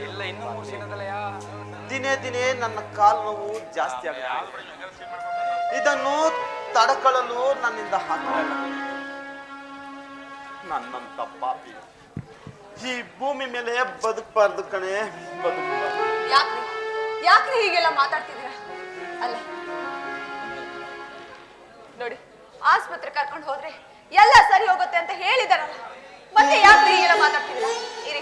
ಇಲ್ಲ ಇನ್ನೂ 3 ದಿನದಲ್ಲಯ್ಯ. ದಿನೇ ದಿನೇ ನನ್ನ ಕಾಲು ನೋವು ಜಾಸ್ತಿ ಆಗುತ್ತೆ. ಇದನ್ನು ತಡಕೊಳ್ಳಲು ನನ್ನಿಂದ ಆಗಲ್ಲ. ನನ್ನಂತ ಪಾಪಿ ಈ ಭೂಮಿ ಮೇಲೆ ಬದುಕಬಾರ್ದು ಕಣೆ, ಬದುಕಬಾರ್ದು. ಯಾಕ್ರಿ ಹೀಗೆಲ್ಲ ಮಾತಾಡ್ತಿದ್ದೀರಾ? ಅಲ್ಲ ನೋಡಿ, ಆಸ್ಪತ್ರೆ ಕರ್ಕೊಂಡು ಹೋದ್ರೆ ಎಲ್ಲ ಸರಿ ಹೋಗುತ್ತೆ ಅಂತ ಹೇಳಿದಾರಲ್ಲ, ಮತ್ತೆ ಯಾಕ್ರಿ ಹೀಗೆಲ್ಲ ಮಾತಾಡ್ತಿದ್ದೀರಾ? ಇರಿ,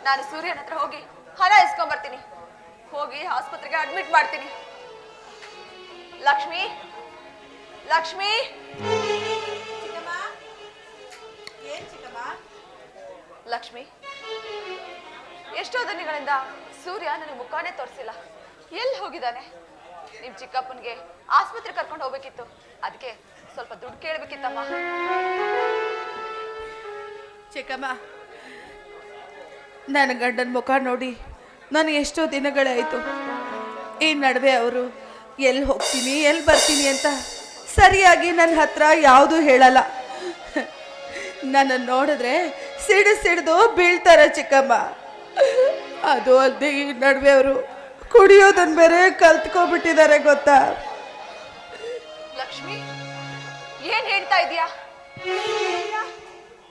ನಾನು ಸೂರ್ಯನ ಹತ್ರ ಹೋಗಿ ಹಣ ಇಸ್ಕೊಂಡ್ ಬರ್ತೀನಿ. ಹೋಗಿ ಆಸ್ಪತ್ರೆಗೆ ಅಡ್ಮಿಟ್ ಮಾಡ್ತೀನಿ. ಲಕ್ಷ್ಮಿ, ಲಕ್ಷ್ಮಿ, ಲಕ್ಷ್ಮಿ, ಎಷ್ಟೋ ದಿನಗಳಿಂದ ಸೂರ್ಯ ನನಗೆ ಮುಖಾನೇ ತೋರಿಸಿಲ್ಲ. ಎಲ್ಲಿ ಹೋಗಿದ್ದಾನೆ? ನಿಮ್ ಚಿಕ್ಕಪ್ಪನ್ಗೆ ಆಸ್ಪತ್ರೆ ಕರ್ಕೊಂಡು ಹೋಗ್ಬೇಕಿತ್ತು, ಅದಕ್ಕೆ ಸ್ವಲ್ಪ ದುಡ್ಡು ಕೇಳ್ಬೇಕಿತ್ತಮ್ಮ. ಚಿಕ್ಕಮ್ಮ, ನನ್ನ ಗಂಡನ ಮುಖ ನೋಡಿ ನಾನು ಎಷ್ಟೋ ದಿನಗಳಾಯಿತು. ಈ ನಡುವೆ ಅವರು ಎಲ್ಲಿ ಹೋಗ್ತೀನಿ ಎಲ್ಲಿ ಬರ್ತೀನಿ ಅಂತ ಸರಿಯಾಗಿ ನನ್ನ ಹತ್ರ ಯಾವುದೂ ಹೇಳಲ್ಲ. ನನ್ನನ್ನು ನೋಡಿದ್ರೆ ಸಿಡಿದು ಬೀಳ್ತಾರೆ ಚಿಕ್ಕಮ್ಮ. ಅದು ಅಲ್ಲದೆ ಈ ನಡುವೆ ಅವರು ಕುಡಿಯೋದನ್ನ ಬೇರೆ ಕಲ್ತ್ಕೊಬಿಟ್ಟಿದ್ದಾರೆ ಗೊತ್ತಾ? ಲಕ್ಷ್ಮಿ, ಏನ್ ಹೇಳ್ತಾ ಇದೀಯಾ?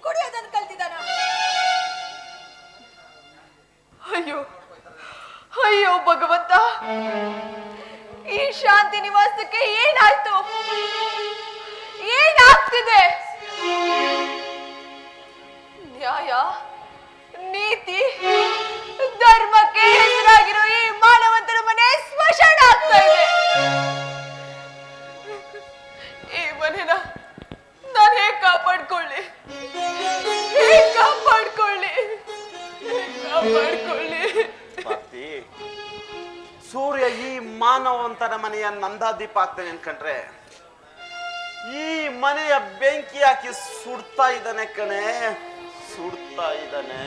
ಕುಡಿಯೋದನ್ನ ಕಲ್ತಿದ್ದಾನ? ಅಯ್ಯೋ ಅಯ್ಯೋ ಭಗವಂತ, ಈ ಶಾಂತಿ ನಿವಾಸಕ್ಕೆ ಏನಾಯ್ತು? ಏನಾಗ್ತಿದೆ? ನ್ಯಾಯ, ನೀತಿ, ಧರ್ಮಕ್ಕೆ ಹೆಸರಾಗಿರೋ ಈ ಮಾನವಂತರ ಮನೆ ಸ್ಮಶಾನ ಆಗ್ತಾ ಇದೆ. ಈ ಮನೆನ ನಾನು ಹೇಗೆ ಕಾಪಾಡ್ಕೊಳ್ಳಿ? ಸೂರ್ಯ ಈ ಮಾನವಂತರ ಮನೆಯ ನಂದಾದೀಪ ಆಗ್ತಾನೆ ಅನ್ಕೊಂಡ್ರೆ ಈ ಮನೆಯ ಬೆಂಕಿ ಹಾಕಿ ಸುಡ್ತಾ ಇದ್ದಾನೆ ಕಣೆ, ಸುಡ್ತಾ ಇದ್ದಾನೆ.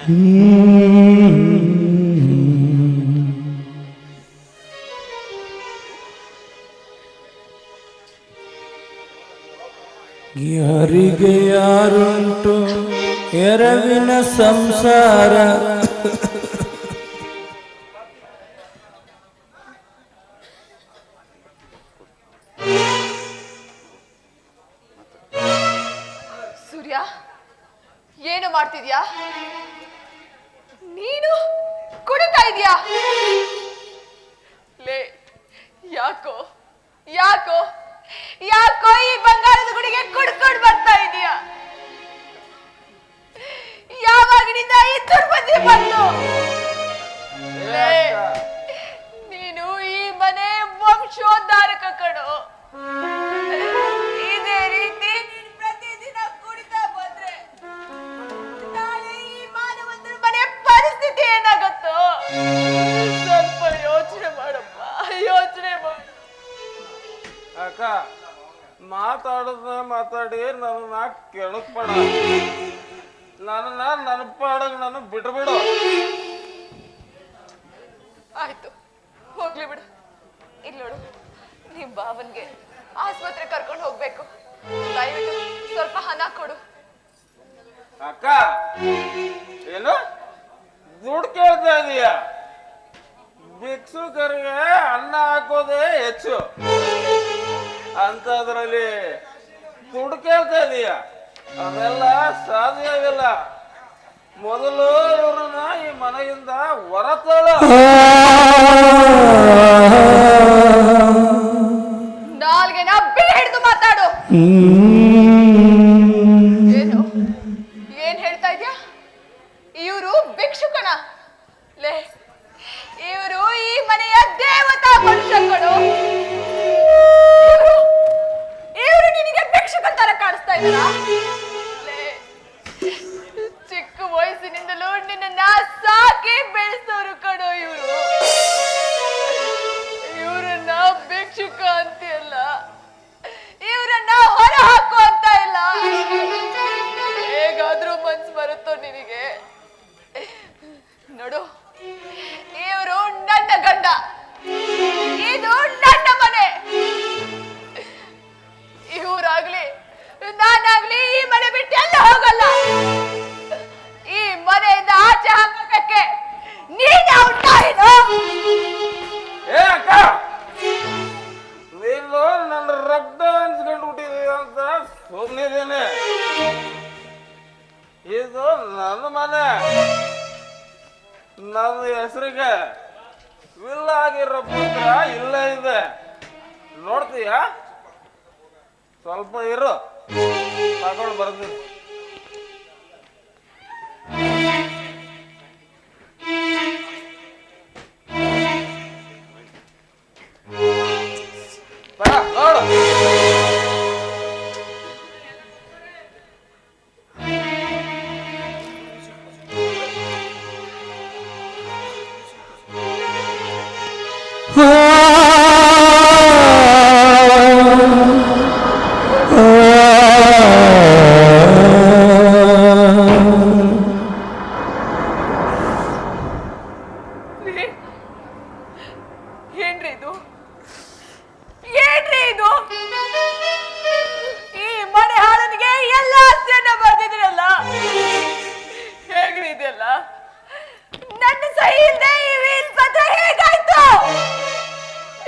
ಯಾರಿಗೆ ಯಾರುಂಟು ಎರವಿನ ಸಂಸಾರ. ಸೂರ್ಯ, ಏನು ಮಾಡ್ತಿದ್ಯಾ ನೀನು? ಕುಡಿತಾ ಇದೀಯಾ? ಲೇ, ಯಾಕೋ ಯಾಕೋ ಯಾಕೋ ಈ ಬಂಗಾರದ ಗುಡಿಗೆ ಕುಡ್ಕೊಂಡು ಬರ್ತಾ ಇದೀಯಾ? ಯಾವಾಗಿನಿಂದ ಈ ದುರ್ಬುದ್ಧಿ ಬಂತು? ನೀನು ಈ ಮನೆ ವಂಶೋದ್ಧಾರಕ ಕಣೋ. ಇದೇ ರೀತಿ ನೀನು ಪ್ರತಿದಿನ ಕುಡಿತಾ ಬಂದ್ರೆ ನಾಳೆ ಈ ಮಾನವಂತರ ಮನೆ ಪರಿಸ್ಥಿತಿ ಏನಾಗುತ್ತೋ? ಸ್ವಲ್ಪ ಯೋಚನೆ ಮಾಡಪ್ಪ, ಯೋಚನೆ ಮಾಡು. ಅಕ್ಕ, ಮಾತಾಡಿ ನನ್ನ ಕೆಳಕ್ಬೇಡ. ನನ್ನ ಪಾಡಂಗ್ ನಾನು ಬಿಟ್ಬಿಡು. ಆಯ್ತು, ಹೋಗ್ಲಿ ಬಿಡು. ಇಲ್ಲಿ ನೋಡು, ನಿಮ್ ಬಾವನ್ಗೆ ಆಸ್ಪತ್ರೆ ಕರ್ಕೊಂಡು ಹೋಗ್ಬೇಕು. ದಯವಿಟ್ಟು ಸ್ವಲ್ಪ ಹಣ ಕೊಡು. ಅಕ್ಕ, ಏನು ದುಡ್ಡು ಕೇಳ್ತಾ ಇದೀಯ? ಭಿಕ್ಷುಕರಿಗೆ ಅನ್ನ ಹಾಕೋದೇ ಹೆಚ್ಚು ಅಂತದ್ರಲ್ಲಿ ದುಡ್ಡು ಕೇಳ್ತಾ ಇದೀಯ? ಅದೆಲ್ಲ ಸಾಧ್ಯವಿಲ್ಲ. ಮೊದಲು ಇವ್ರನ್ನ ಈ ಮನೆಯಿಂದ ಹೊರತಳ. ನಾಲ್ಗೆನ ಬಿಡಿ ಹಿಡಿದು ಮಾತಾಡು. ಏನು ಏನ್ ಹೇಳ್ತಾ ಇದ್ಯಾ? ಇವರು ಭಿಕ್ಷುಕನ? ಲೇ, ಇವರು ಈ ಮನೆಯ ದೇವತಾ ಮನುಷ್ಯಗಳು. ಇವರು ನಿನಗೆ ಭಿಕ್ಷುಕನ ತರ ಕಾಣಿಸ್ತಾ ಇದ್ದಾರಾ? ಚಿಕ್ಕ ವಯಸ್ಸಿನಿಂದಲೂ ನಿನ್ನ ಸಾಕಿ ಬೆಳೆಸೋರು ಕಣೋ ಇವರು. ಇವರನ್ನ ಭಿಕ್ಷುಕ ಅಂತಿಲ್ಲ, ಇವರನ್ನ ಹೊರ ಹಾಕು ಅಂತ ಇಲ್ಲ. ಹೇಗಾದ್ರೂ ಮನ್ಸು ಬರುತ್ತೋ ನಿನಗೆ? ನೋಡು, ಇವರು ನನ್ನ ಗಂಡ, ಇದು ನನ್ನ ಮನೆ. ಇವರಾಗ್ಲಿ ನಾನಾಗ್ಲಿ ಈ ಮನೆ ಬಿಟ್ಟು ಎಲ್ಲ ಹೋಗಲ್ಲ. ಈ ಮನೆಯಿಂದ ಆಚೆ ಹಾಕಕ್ಕೆ ನನ್ನ ಹೆಸರಿಗೆ ವಿಲ್ ಆಗಿರೋ ಪತ್ರ ಇಲ್ಲೇ ಇದೆ, ನೋಡ್ತೀಯ? ಸ್ವಲ್ಪ ಇರು, ತಗೊಂಡು ಬರ್ತೀನಿ. ನೋಡು, ಏನ್ರಿ ಇದು? ಏನ್ರಿ ಇದು? ಈ ಮನೆ ಹಾಳನಿಗೆ ಎಲ್ಲ ಆಸ್ತಿಯನ್ನ ಬರ್ದಿದ್ರಲ್ಲ, ಹೇಗ್ರಿ ಇದೆಲ್ಲ? ನನ್ನ ಸಹಿ ಇಲ್ಲದೆ ಈ ವೀಲ್ ಪತ್ರ ಹೇಗಾಯ್ತು?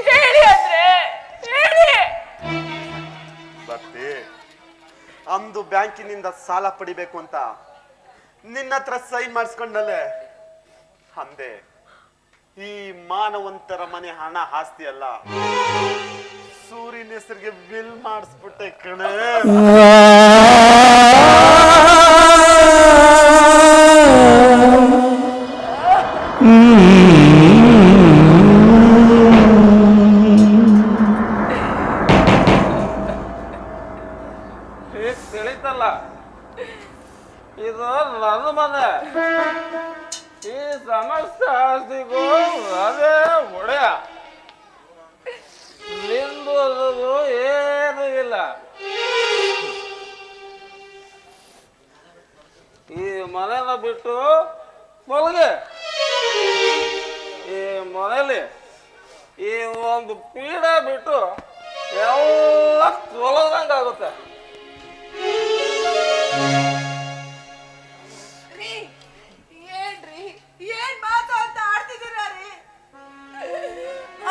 ಹೇಳಿ ಅಂದ್ರೆ ಹೇಳಿ. ಭಕ್ತಿ, ಅಂದು ಬ್ಯಾಂಕಿನಿಂದ ಸಾಲ ಪಡಿಬೇಕು ಅಂತ ನಿನ್ನ ಹತ್ರ ಸೈನ್ ಮಾಡಿಸ್ಕೊಂಡಲ್ಲೇ ಅಂದೆ, ಈ ಮಾನವಂತರ ಮನೆ ಹಣ ಆಸ್ತಿ ಅಲ್ಲ, ಸೂರ್ಯನ ಹೆಸರಿಗೆ ಬಿಲ್ ಮಾಡಿಸ್ಬಿಟ್ಟೆ ಕಣೆ. ಈಗ ತಿಳಿತಲ್ಲ, ಇದು ನನ್ನ ಮನೆ. ಈ ಸಮಸ್ತ ಆಸ್ತಿಗೂ ಅದೇ ಒಡೆಯ. ನಿಂದು ಅನ್ನೋದು ಏನೂ ಇಲ್ಲ. ಈ ಮನೆನ ಬಿಟ್ಟು ತೊಲಗೆ. ಈ ಮನೆಯಲ್ಲಿ ಈ ಒಂದು ಪೀಡ ಬಿಟ್ಟು ಎಲ್ಲ ತೊಲಗಂಗಾಗುತ್ತೆ. ಏನ್ರಿ ಏನ್ ಮಾತು ಅಂತ ಆಡ್ತಿದ್ದೀರ ರೀ?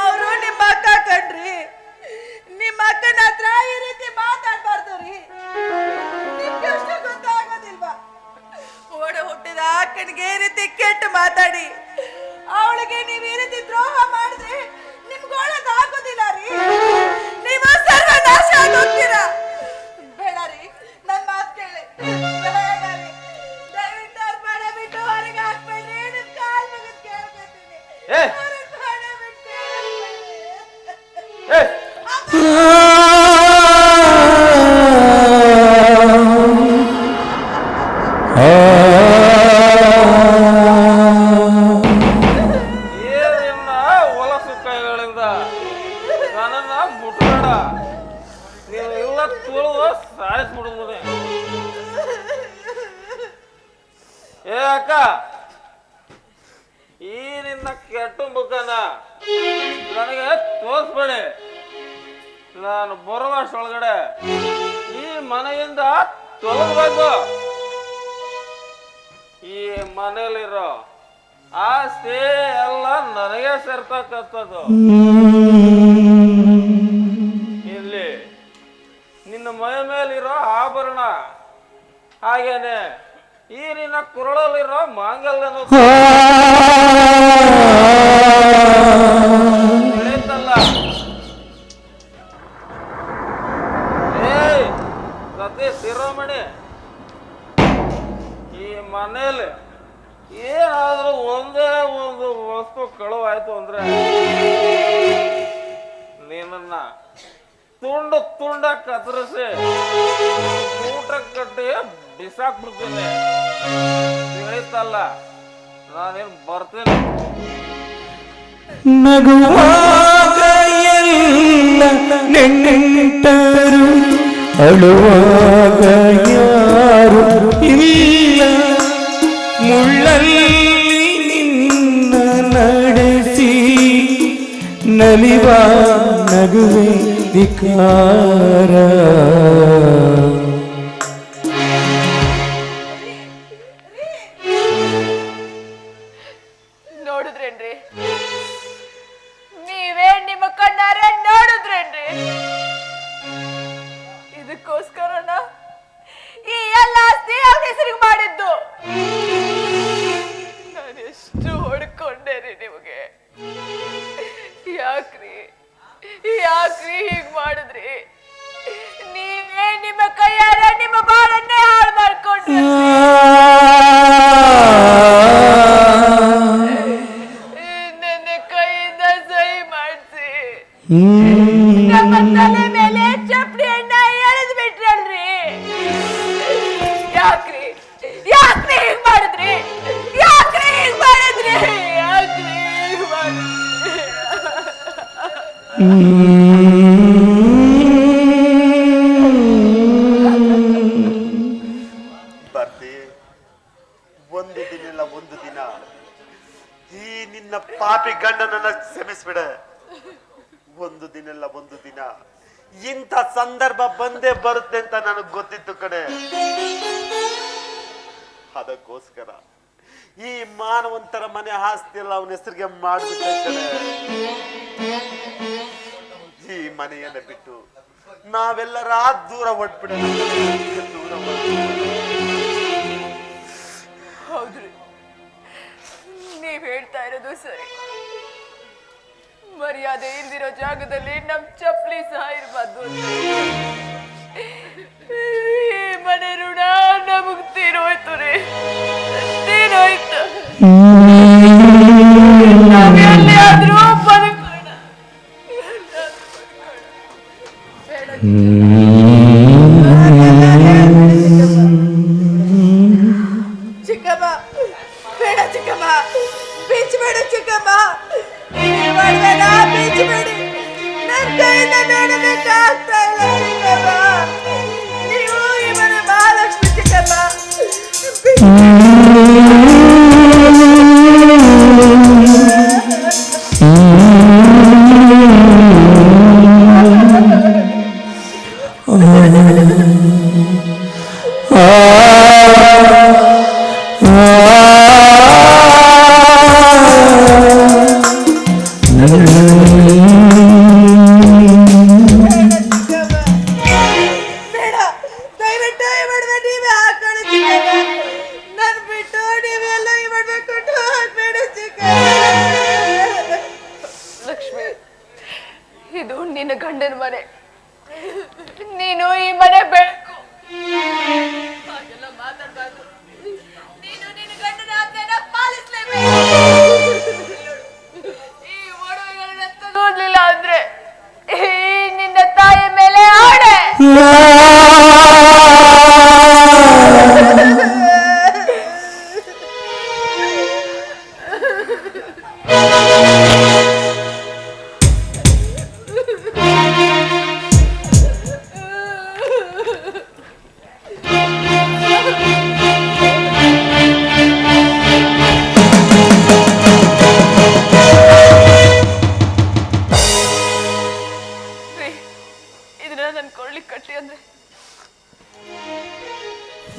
ಅವರು ನಿಮ್ಮ ಅಕ್ಕ ಕಣ್ರಿ, ನಿಮ್ಮ ಅಕ್ಕನ ಹತ್ರ ಈ ರೀತಿ ಮಾತಾಡ್ಬಾರ್ದು ರೀ. ನಿಮ್ಗೆ ಅಷ್ಟು ಗೊತ್ತಾಗೋದಿಲ್ವಾ? ಓಡ ಹುಟ್ಟಿದ ಅಕ್ಕನಿಗೆ ಈ ರೀತಿ ಕೆಟ್ಟ ಮಾತಾಡಿ ಅವಳಿಗೆ ನೀವು ಈ ರೀತಿ ದ್ರೋಹ ಮಾಡಿದ್ರೆ ನಿಮ್ಗೆ ಒಳ್ಳೇದಾಗೋದಿಲ್ಲ ರೀ. ನೀವು ಸರ್ವನಾಶ ಆಗೋಗ್ತೀರಾ. ಬೇಡ ರೀ, ನನ್ನ ಮಾತು ಕೇಳಿ. ಬೇಡ ರೀ, ದಯವಿಟ್ಟು ಅವ್ರ ಮನೆ ಬಿಟ್ಟು ಹೊರಗೆ ಹಾಕ್ಬೇಡ್ರಿ. ನಿಮ್ ಕಾಲ್ ಮುಗಿದ್ ಕೇಳ್ಕೊತೀನಿ. ಹೊರಗ್ ಮನೆ ಬಿಟ್ಟು ಏನಿನ್ನ ಹೊಲಸು ಕೈಗಳಿಂದ ನನ್ನನ್ನ ಮುಟ್ಬೇಡ. ನೀವು ಇಲ್ಲ ತುಳಿದು ಸಾಯಿಸ್ಬಿಡುತ್ತದೆ. ಏ ಅಕ್ಕ, ಈ ನಿನ್ನ ಕೆಟ್ಟ ಮುಖನ ನನಗೆ ತೋರಿಸ್ಬೇಡಿ. ನಾನು ಬರುವಷ್ಟೊಳಗಡೆ ಈ ಮನೆಯಿಂದ ತೊಲಗಬೇಕು. ಈ ಮನೆಯಲ್ಲಿರೋ ಆಸ್ತಿ ಎಲ್ಲ ನನಗೆ ಸೇರ್ತಕ್ಕಂಥದ್ದು. ಇಲ್ಲಿ ನಿನ್ನ ಮೈ ಮೇಲಿರೋ ಆಭರಣ, ಹಾಗೇನೆ ಈ ನಿನ್ನ ಕುರಳಲ್ಲಿರೋ ಮಾಂಗಲ್ಯನು ತಿಳಿತಲ್ಲ. ಏಯ್ ಸತಿ ಶಿರೋಮಣಿ, ಈ ಮನೇಲಿ ಏನಾದ್ರೂ ಒಂದೇ ಒಂದು ವಸ್ತು ಕಳುವಾಯ್ತು ಅಂದ್ರೆ ನಿನ್ನ ತುಂಡು ತುಂಡ ಕತ್ತರಿಸಿ ಊಟ ಕಟ್ಟಿ ಬಿಸಾಕ್ಬಿಡ್ತೀನಿ. ತಿಳಿತಲ್ಲ, ನಾನೇನು ಬರ್ತೀನಿ. ನಗುವಾಗ ಎಲ್ಲ ನೆಂಟರು, ಅಳುವಾಗ ಯಾರು ಇಲ್ಲ. ಮುಳ್ಳಲ್ಲಿ ನಿನ್ನ ನಡೆಸಿ ನಲಿವ ನಗುವೆ ಧಿಕಾರ. ನೋಡಿದ್ರೇನ್ರಿ? ನೀವೇ ನಿಮ್ಮ ಕಣ್ಣಾರೆ ನೋಡಿದ್ರೇನ್ರಿ? ಇದಕ್ಕೋಸ್ಕರನ ಈ ಎಲ್ಲ ಆಸ್ತಿ ಅವನ ಹೆಸರಿಗೆ ಮಾಡಿದ್ದು. ನಾನು ಎಷ್ಟು ಯಾಕ್ರಿ ಹೀಗ್ ಮಾಡಿದ್ರಿ? ನೀವೇ ನಿಮ್ಮ ಕೈಯಾರೆ ನಿಮ್ಮ ಬಾಳನ್ನೇ ಹಾಳು ಮಾಡ್ಕೊಂಡ್ರಿ. ನನ್ನ ಕೈಯಿಂದ ಸಹಿ ಮಾಡಿಸಿ ನಮ್ಮ ತಲೆ ಮೇಲೆ ಚಪ್ಪಡಿ ಎಣ್ಣ ಎಳೆದ್ ಬಿಟ್ರಲ್ರಿ. ಯಾಕ್ರಿ ಯಾಕ್ರಿ ಹೀಗ್ ಮಾಡಿದ್ರಿ? ಯಾಕ್ರಿ ಹೀಗ್ ಮಾಡಿದ್ರಿ? ಯಾಕ್ರಿ ಹೀಗ್ ಮಾಡಿದ್ರಿ? ಬರ್ತಿ ಒಂದು ದಿನ ಇಲ್ಲ ಒಂದು ದಿನ ಈ ನಿನ್ನ ಪಾಪಿ ಗಂಡನನ್ನ ಕ್ಷಮಿಸ್ಬಿಡ. ಒಂದು ದಿನ ಇಲ್ಲ ಒಂದು ದಿನ ಇಂಥ ಸಂದರ್ಭ ಬಂದೇ ಬರುತ್ತೆ ಅಂತ ನನಗ್ ಗೊತ್ತಿತ್ತು ಕಡೆ. ಅದಕ್ಕೋಸ್ಕರ ಈ ಮಾನವಂತರ ಮನೆ ಆಸ್ತಿ ಎಲ್ಲ ಅವನ ಹೆಸರಿಗೆ ಮಾಡ್ಬಿಟ್ಟೆ ಕಡೆ. ಈ ಮನೆಯನ್ನ ಬಿಟ್ಟು ನಾವೆಲ್ಲರ ದೂರ ಹೊಟ್ಬಿಡ. ದೂರ ಹೌದ್ರಿ, ನೀವ್ ಹೇಳ್ತಾ ಇರೋದು ಸರಿ. ಮರ್ಯಾದೆ ಇಲ್ದಿರೋ ಜಾಗದಲ್ಲಿ ನಮ್ ಚಪ್ಪಲಿ ಸಹ ಇರ್ಬಾರ್ದು. ಈ ಮನೆ ಋಣ ನಮಗ್ ತೀರೋಯ್ತು ರೀ, ತೀರೋಯ್ತು. ನಾವ್ ಎಲ್ಲಿಯಾದ್ರೂ ಬದುಕೋಣ. ಚಿಕ್ಕಮ್ಮ ಬೇಡ, ಚಿಕ್ಕಮ್ಮ ಬೀಚ್ಬೇಡ, ಚಿಕ್ಕಮ್ಮ ಮಾಡಬೇಡ, ಬೀಚ್ಬೇಡಿ. ನನ್ನ ಕೈಯಿಂದ ನೋಡಬೇಕಾಗ್ತಾ ಇಲ್ಲ ಚಿಕ್ಕಮ್ಮ. ನೀವು ಈ ಮನೆ ಮಹಾಲಕ್ಷ್ಮಿ ಚಿಕ್ಕಮ್ಮ. ಲಕ್ಷ್ಮಿ, ಇದು ನಿನ್ನ ಗಂಡನ ಮನೆ. ನೀನು ಈ ಮನೆ ಬೆಳಕು. ಹಾಗೆಲ್ಲ ಮಾತಾಡ್ಬಾರ್ದು. ನೀನು ನಿನ್ನ ಗಂಡನ ಆಜ್ಞೆನ ಪಾಲಿಸಲೇಬೇಕು. ಈ ಒಡವೆಗಳನ್ನ ತಗೊಳ್ಳಿಲ್ಲ ಅಂದ್ರೆ ಈ ನಿನ್ನ ತಾಯಿ ಮೇಲೆ ಆಣೆ.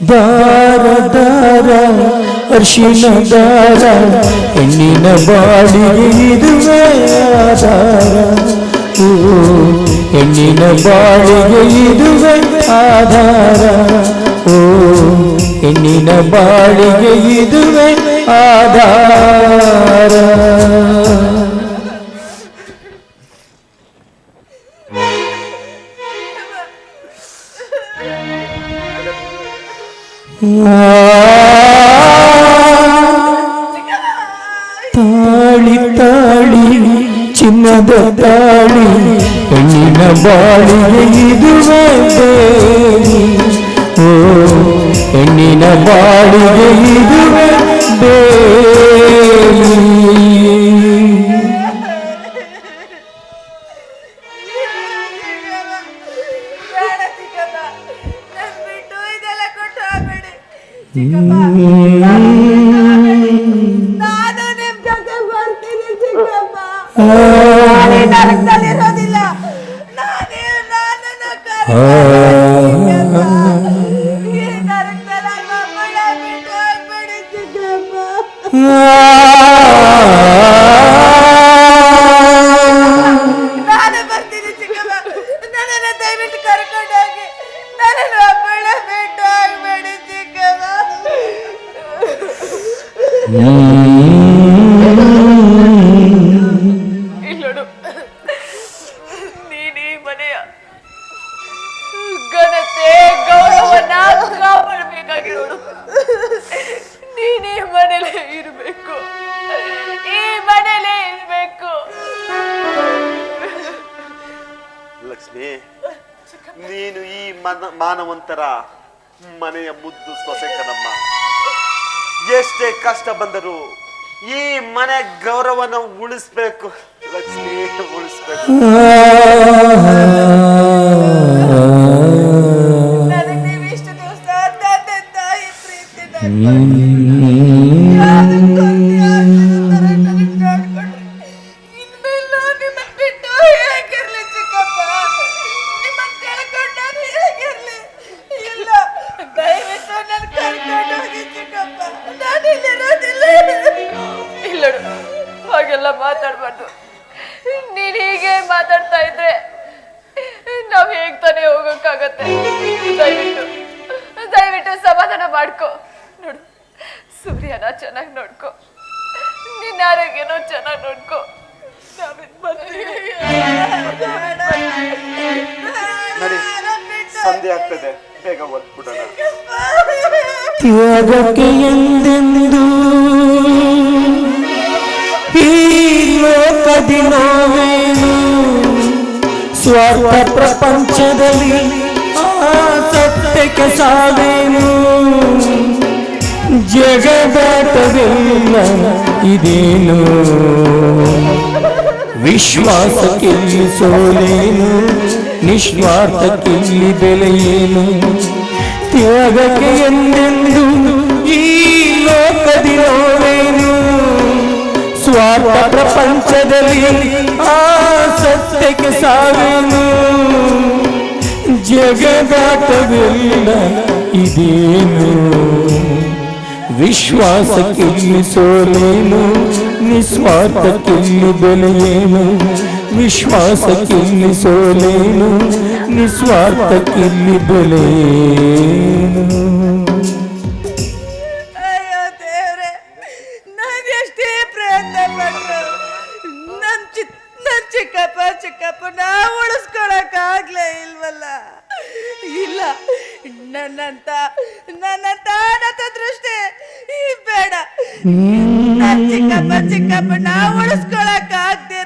ದಾರ ದಾರ ಅರ್ಶಿನ ದಾರ ಹೆಣ್ಣಿನ ಬಾಳಿಗೆ ಇದುವೇ ಆಧಾರ. ಓ ಹೆಣ್ಣಿನ ಬಾಳಿಗೆ ಇದುವೇ ಆಧಾರ. ಓ ಹೆಣ್ಣಿನ ಬಾಳಿಗೆ ಇದುವೇ ಆಧಾರ. ತಾಳಿ ತಾಳಿ ಚಿನ್ನದ ತಾಳಿ ಹೆಣ್ಣಿನ ಬಾಳಿಗೆ ಇದುವೇ ಬೇಲಿ. ಓ ಹೆಣ್ಣಿನ ಬಾಳಿಗೆ ಇದುವೇ ಬೇಲಿ. ನಾನು ನಿಮ್ ಜೊತೆ ಬರ್ತೀನಿ ಚಿಕ್ಕಮ್ಮ. ನರಕದಲ್ಲಿರೋದಿಲ್ಲ. ನಾನೇ ನನ್ನನ್ನ ಈ ನರಕದಲ್ಲಿ ಮಕ್ಕಳ ಬಿಟ್ಟು ಹೋಗ್ಬೇಡಿ ಚಿಕ್ಕಮ್ಮ. ನಾನು ಬರ್ತೀನಿ ಚಿಕ್ಕಮ್ಮ. ನನ್ನನ್ನ ದಯವಿಟ್ಟು ಕರ್ಕೊಂಡೋಗಿ ನನ್ನನ್ನು ಮಕ್ಕಳ ಬಿಟ್ಟು ಹೋಗ್ಬೇಡಿ ಚಿಕ್ಕಮ್ಮ. ಇಲ್ಲೋಡು, ನೀನ್ ಈ ಮಾನವಂತರ ಮನೆಯ ಮುದ್ದು ಸೊಸೆ ಕಣಮ್ಮ. ಎಷ್ಟೇ ಕಷ್ಟ ಬಂದರೂ ಈ ಮನೆ ಗೌರವನ ಉಳಿಸ್ಬೇಕು ಲಕ್ಷ್ಮಿ, ಉಳಿಸ್ಬೇಕು. ನನಗೆ ನೀವು ಇಷ್ಟು ದಿವಸ ತಂದೆ ತಾಯಿ ಪ್ರೀತಿ ಹಾಗೆಲ್ಲ ಮಾತಾಡ್ಬಾರ್ದು. ನೀನ್ ಹೀಗೆ ಮಾತಾಡ್ತಾ ಇದ್ರೆ ನಾವ್ ಹೇಗ್ ತಾನೇ ಹೋಗಕ್ಕಾಗತ್ತೆ? ದಯವಿಟ್ಟು ದಯವಿಟ್ಟು ಸಮಾಧಾನ ಮಾಡ್ಕೊ. ನೋಡು, ಸೂರ್ಯನ ಚೆನ್ನಾಗಿ ನೋಡ್ಕೊ, ನಿನ್ನ ಆರೋಗ್ಯನೂ ಚೆನ್ನಾಗಿ ನೋಡ್ಕೊ. ನಡಿ, ಸಂಧೆ ಆಗ್ತದೆ, ಬೇಗ ಹೊರಟ್ಬಿಡೋಣ. ತ್ಯಾಗಕ್ಕೆ ಎಂದೆಂದು ಈ ಲೋಕದಿ ನೋವೇನು, ಸ್ವಾರ್ಥ ಪ್ರಪಂಚದಲ್ಲಿ ಸತ್ಯಕ್ಕೆ ಸಾವೇನು, ಜಗದಾಟವೆಲ್ಲ ಇದೇನು, ವಿಶ್ವಾಸಕ್ಕಿಲ್ಲಿ ಸೋಲೇನು, ನಿಸ್ವಾರ್ಥಕ್ಕಿಲ್ಲಿ ಬೆಲೆಯೇನು. ತ್ಯಾಗಕ್ಕೆ ಎಂದೆಂದು ಈ ಲೋಕದಿ ನೋವೇನು, ಸ್ವಾರ್ಥ ಪ್ರಪಂಚದಲ್ಲಿ ಸತ್ಯಕ್ಕೆ ಸಾವೇನು, ಜಗದಾಟವೆಲ್ಲ ಇದೇನು, ವಿಶ್ವಾಸಕ್ಕಿಲ್ಲಿ ಸೋಲೇನು, ನಿಸ್ವಾರ್ಥಕ್ಕಿಲ್ಲಿ ಬೆಲೆಯೇನು, ವಿಶ್ವಾಸಕ್ಕಿಲ್ಲಿ ಸೋಲೇನು, ನಿಸ್ವಾರ್ಥಕ್ಕಿಲ್ಲಿ ಬೆಲೆಯೇನು. ಅಯ್ಯೋ ದೇವ್ರೆ, ನಾನು ಎಷ್ಟೇ ಪ್ರಯತ್ನ ಪಟ್ರು ನನ್ ಚಿಕ್ಕಪ್ಪ ನಾ ಉಳಿಸ್ಕೊಳಕ್ ಆಗ್ಲೇ ಇಲ್ವಲ್ಲ. ಇಲ್ಲ, ನನ್ನಂತ ಅನಾಥ ದೃಷ್ಟಿ ಬೇಡ. ನನ್ ಚಿಕ್ಕಪ್ಪ ನಾ ಉಳಿಸ್ಕೊಳಕ್ ಆಗದೆ